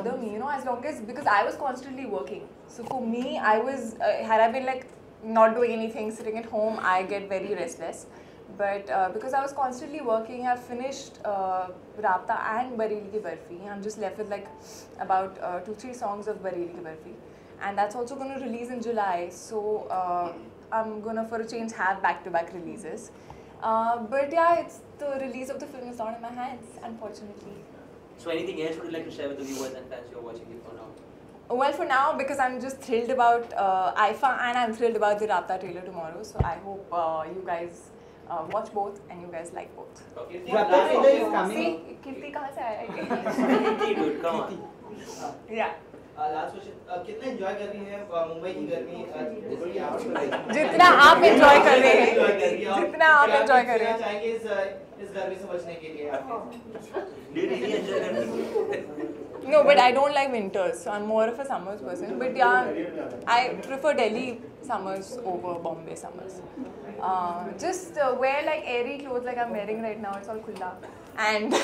bother me, as long as, because I was constantly working. So for me, I was, had I been like not doing anything, sitting at home, I get very restless. But because I was constantly working, I finished Rabta and Bareilly Ki Barfi. I'm just left with like about 2-3 songs of Bareilly Ki Barfi. And that's also going to release in July. So I'm going to, for a change, have back-to-back releases. But yeah, it's the release of the film is not in my hands, unfortunately. So anything else would you like to share with the viewers and fans who are watching it for now? Well, for now, because I'm just thrilled about IFA and I'm thrilled about the Rabta trailer tomorrow. So I hope you guys watch both and you guys like both. Okay. Rabta trailer is coming. See, Kirti kahan se aaya? Dude, come on. Yeah. Last question कितना enjoy कर रही है मुंबई की गर्मी जितना आप enjoy कर रहे हैं जितना आप एंजॉय कर रहे हैं चाहेंगे इस गर्मी से बचने के लिए No, but I don't like winters, so I'm more of a summers person. But yeah, I prefer Delhi summers over Bombay summers. Just wear like airy clothes like I'm wearing right now. It's all khulla. And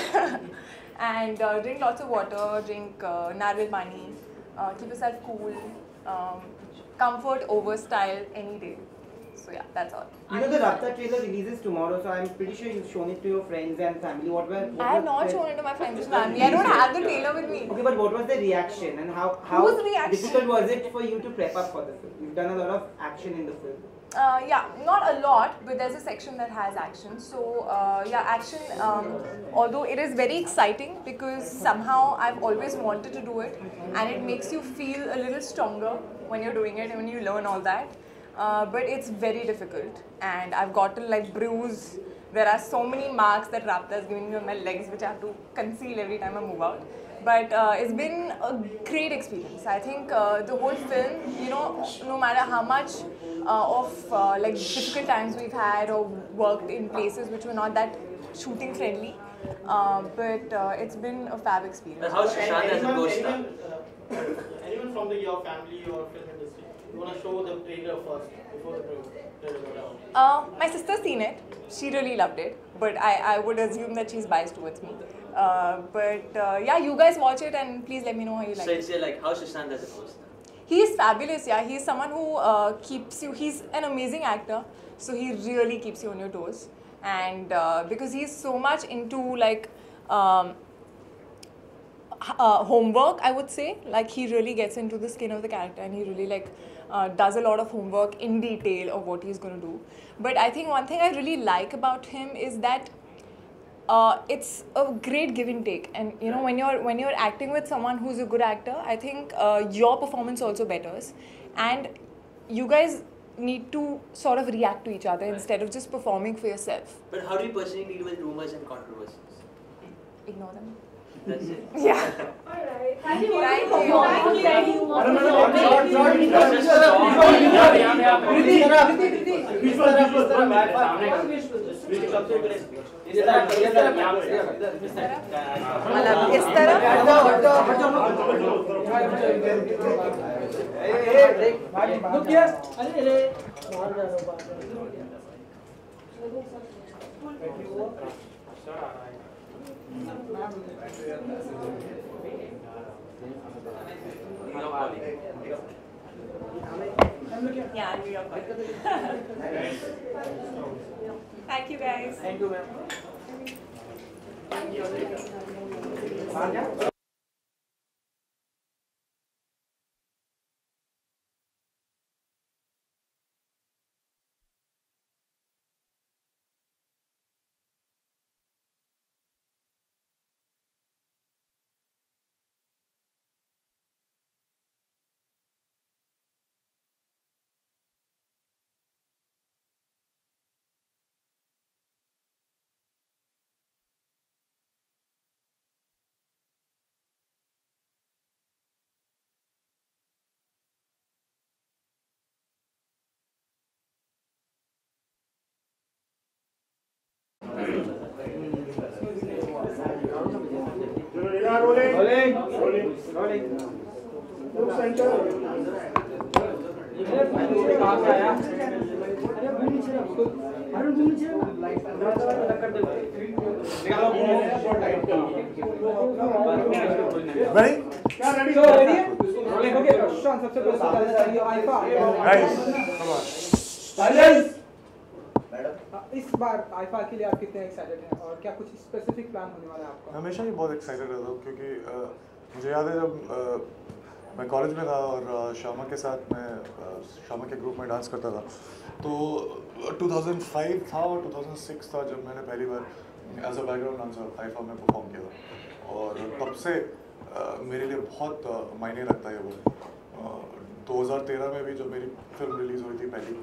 and drink lots of water. Drink narwhal pani. Keep yourself cool. Comfort over style any day. So yeah, that's all. You know the Rabta trailer releases tomorrow, so I'm pretty sure you've shown it to your friends and family. I have not shown it to my friends and family. I don't have the trailer with me. Okay, but what was the reaction and how Whose reaction? difficult was it for you to prep up for the film? You've done a lot of action in the film. Yeah, not a lot, but there's a section that has action. So yeah, action, although it is very exciting because somehow I've always wanted to do it and it makes you feel a little stronger when you're doing it and when you learn all that. But it's very difficult and I've gotten like bruise. There are so many marks that Rabta has given me on my legs which I have to conceal every time I move out. But it's been a great experience. I think the whole film, no matter how much of like difficult times we've had or worked in places which were not that shooting friendly, but it's been a fab experience. And how's Sushant as a co-star? Anyone from your family or film industry, you want to show the trailer first before the trailer goes out? My sister's seen it. She really loved it, but I would assume that she's biased towards me. But yeah, you guys watch it and please let me know how you like it. So it's like, how's Sushant as a co-star? He is fabulous, yeah. He's someone who keeps you, he's an amazing actor, so he really keeps you on your toes. And because he's so much into like homework, I would say, like he really gets into the skin of the character and he really like does a lot of homework in detail of what he's going to do. But I think one thing I really like about him is that it's a great give and take, and when you're acting with someone who's a good actor, I think your performance also betters, and you guys need to sort of react to each other instead of just performing for yourself. But how do you personally deal with rumors and controversies? Ignore them. That's it. Yeah. Alright. Thank you. Thank you. Yeah, New York. Thank you guys. Thank you, ma'am. Ready? So ready? Okay, Sushant, सबसे पहले तो बताना चाहिए IIFA. Guys, come on. Silence. Madam इस बार IIFA के लिए आप कितने एक्साइटेड हैं और क्या कुछ स्पेसिफिक प्लान होने वाला है आपका? हमेशा ही बहुत एक्साइटेड रहता हूँ क्योंकि मुझे याद है जब मैं कॉलेज में था और शामा के साथ मैं शामा के ग्रुप में डांस करता था, तो 2005 था और 2006 था जब मैंने पहली बार as a background dancer IIFA में परफॉर्म किया था। और तब से मेरे लिए बहुत मायने रखता है वो। 2013 में भी जब मेरी फिल्म रिलीज़ हुई थी पहली,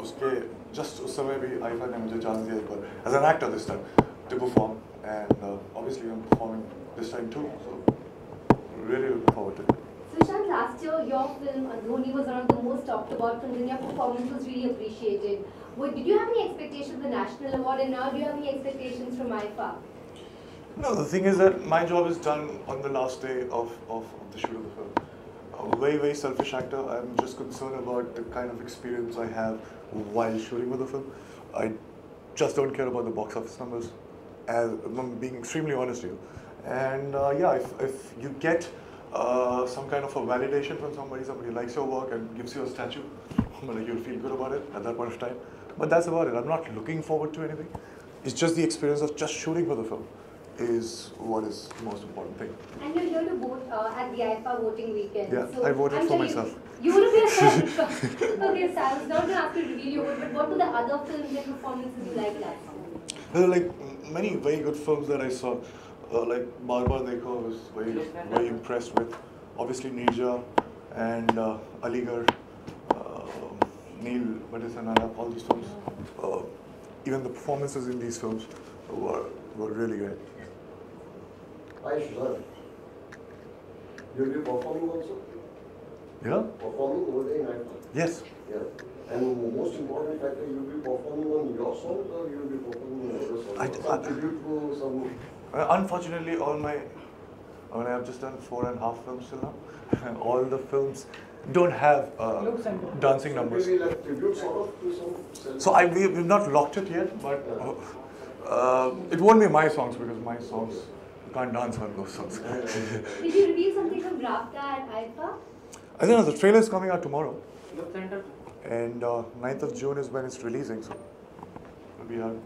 उसके जस्ट उस समय भी आईफा ने मुझे चांस दिया एक बार as an actor this time to perform, and obviously I am performing this time too, so really looking forward to it. Sushant, last year your film Dhoni was one of the most talked about films and your performance was really appreciated. Did you have any expectations for the National Award, and now do you have any expectations from IFA? No, the thing is that my job is done on the last day of the shoot of the film. A very, very selfish actor. I'm just concerned about the kind of experience I have while shooting with the film. I just don't care about the box office numbers, as I'm being extremely honest with you. And yeah, if you get some kind of a validation from somebody likes your work and gives you a statue, you'll feel good about it at that point of time. But that's about it. I'm not looking forward to anything. It's just the experience of just shooting for the film is what is the most important thing. And you're here to vote at the IFA voting weekend. Yeah, so I voted I'm for sure myself. You would have been okay, so I was not going to ask you to reveal your vote, but what were the other films and performances you liked last year? There are like many very good films that I saw. Like Baar Baar Dekho, I was very impressed with. Obviously Neerja and Aligarh, Neil Madhisanaya, all these films. Even the performances in these films were really great. Hi Sushant, you'll be performing also? Yeah? Performing over there in IFA? Yes. Yeah. And most important factor, you'll be performing on your songs or you'll be performing on other songs? Some tribute to some... Unfortunately, I've just done 4.5 films till now. All the films don't have dancing numbers. Maybe like tribute sort of to some... So we've not locked it yet, but it won't be my songs because my songs can't dance on those songs. Did you reveal something from Rafta at IFA? I don't know, the trailer is coming out tomorrow. And 9th of June is when it's releasing, so it'll be out.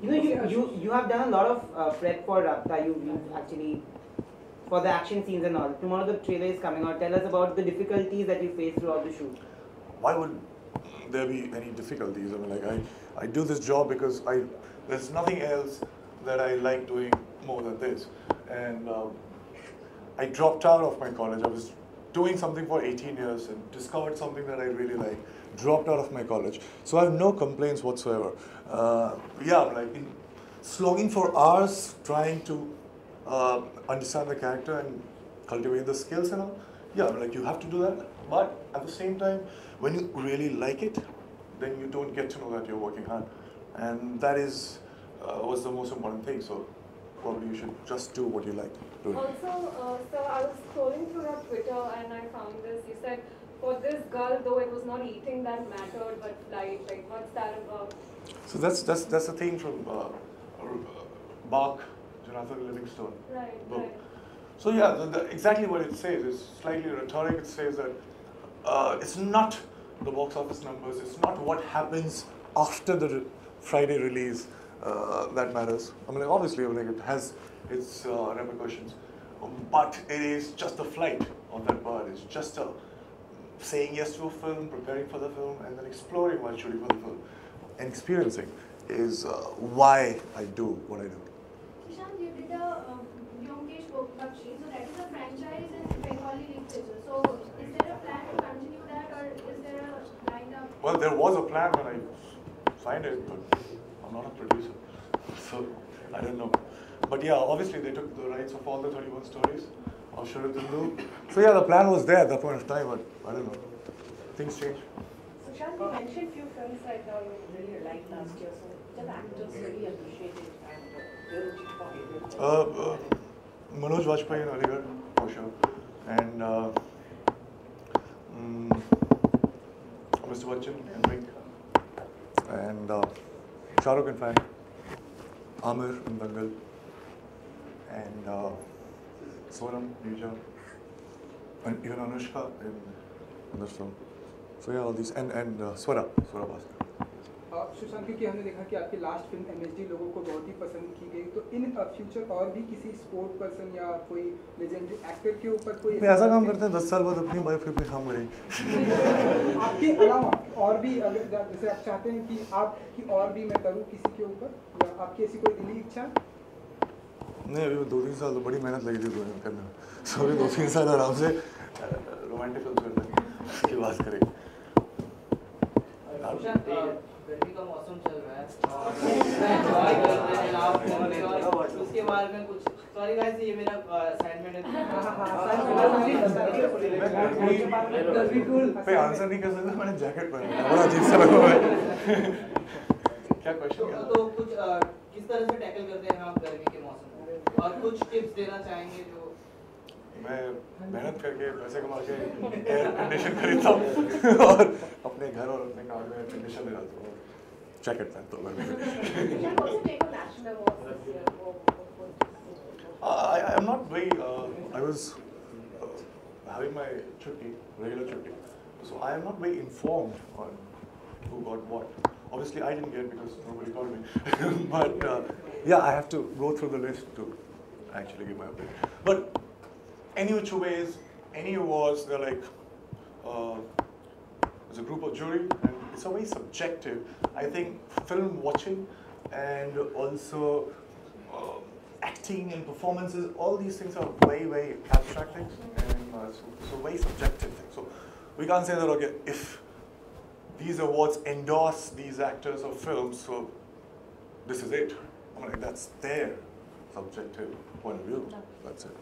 You know, you have done a lot of prep for Rafta. You actually, for the action scenes and all. Tomorrow the trailer is coming out. Tell us about the difficulties that you faced throughout the shoot. Why would there be any difficulties? I mean, like I do this job because there's nothing else that I like doing more than this. And I dropped out of my college. I was doing something for 18 years and discovered something that I really like. Dropped out of my college. So I have no complaints whatsoever. Yeah, like slogging for hours trying to understand the character and cultivate the skills and all. Yeah, like you have to do that. But at the same time, when you really like it, then you don't get to know that you're working hard. And that is was the most important thing. So probably you should just do what you like doing. Also, sir, I was scrolling through your Twitter and I found this. You said, for this girl, though it was not eating that mattered, but flight. Like, what's that about? So that's the thing from Bach, Jonathan Livingstone book. Right. So yeah, exactly what it says is slightly rhetoric. It says that it's not the box office numbers. It's not what happens after the Friday release that matters. I mean, like, obviously, like, it has its repercussions, but it is just the flight of that bird. It's just saying yes to a film, preparing for the film, and then exploring while shooting for the film, and experiencing is why I do what I do. Sushant, you did the Vyomkesh Bakshi, so that is a franchise in Bengali literature. So is there a plan to continue that, or is there a lined up? Well, there was a plan when I signed it, but I'm not a producer, so I don't know. But yeah, obviously they took the rights of all the 31 stories of Sharad Hindu. So yeah, the plan was there at that point of time, but I don't know. Things change. Sushant, you mentioned few films that you really liked last year, so the actors really appreciated and where would you call it? Manoj Vajpayee in Aligarh, for sure. And Mr. Bachchan in Pink. And Shah Rukh in Fan. Amir in Dangal. And Sonam, Neeja, and even Anushka in this film. So yeah, all these and Swara Bhaskar. Sushant, क्योंकि हमने देखा कि आपकी last film MSD लोगों को बहुत ही पसंद की गई, तो इन फ्यूचर और भी किसी स्पोर्ट पर्सन या कोई लेजेंडरी एक्टर के ऊपर कोई ऐसा काम करते हैं 10 साल बाद अपनी बायोपिक पे काम करेंगे। आपके अलावा और भी अगर जैसे आप चाहते हैं कि आपकी और भी मैं करूँ किसी के ऊपर, या आपकी ऐसी कोई दिली इच्छा? नहीं, अभी 2-3 साल तो बड़ी मेहनत लगी थी दोनों करने में, सो अभी 2-3 साल आराम से रोमांटिक फिल्म करने की बात करेंगे। गर्मी का मौसम चल रहा है और एंजॉय कर रहे हैं आप, उसके बारे में कुछ? सॉरी गाइस, ये मेरा असाइनमेंट है। पे आंसर नहीं कर सकता, मैंने जैकेट पहना है, बड़ा अजीब सा लगा है। क्या क्वेश्चन? तो कुछ किस तरह से टैकल करते हैं आप गर्मी के मौसम में, और कुछ टिप्स देना चाहेंगे जो? मैं मेहनत करके पैसे कमा के एयर कंडीशन खरीदता हूँ और अपने घर और अपने कार में एयर कंडीशन ले जाता हूँ, जैकेट पहनता हूँ। I am not very. I was having my regular chutti, so I am not very informed on who got what. Obviously, I didn't get because nobody called me. But yeah, I have to go through the list to actually give my opinion. But any which ways, any awards, they're like, there's a group of jury, and it's a very subjective. I think film watching and also acting and performances, all these things are very, very abstract things, and so very subjective things. So we can't say that, okay, if these awards endorse these actors or films, so this is it. I mean, that's their subjective point of view. That's it.